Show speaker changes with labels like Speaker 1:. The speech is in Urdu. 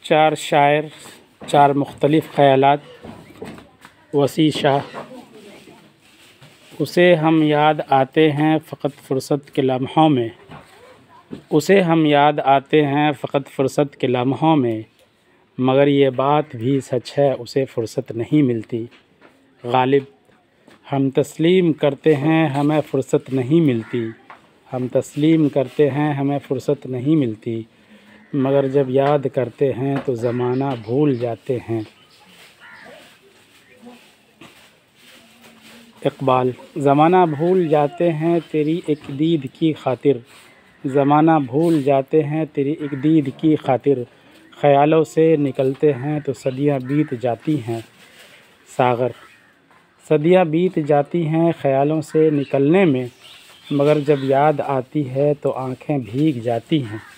Speaker 1: چار شاعر، چار مختلف خیالات۔ وسیع شاہ۔ اسے ہم یاد آتے ہیں فقط فرصت کے لمحوں میں، اسے ہم یاد آتے ہیں فقط فرصت کے لمحوں میں، مگر یہ بات بھی سچ ہے اسے فرصت نہیں ملتی۔ غالب۔ ہم تسلیم کرتے ہیں ہمیں فرصت نہیں ملتی، ہم تسلیم کرتے ہیں ہمیں فرصت نہیں ملتی، مگر جب یاد کرتے ہیں تو زمانہ بھول جاتے ہیں۔ اقبال۔ زمانہ بھول جاتے ہیں تیری ایک دید کی خاطر، زمانہ بھول جاتے ہیں تیری ایک دید کی خاطر، خیالوں سے نکلتے ہیں تو صدیاں بیت جاتی ہیں۔ ساغر۔ صدیاں بیت جاتی ہیں خیالوں سے نکلنے میں، مگر جب یاد آتی ہے تو آنکھیں بھیگ جاتی ہیں۔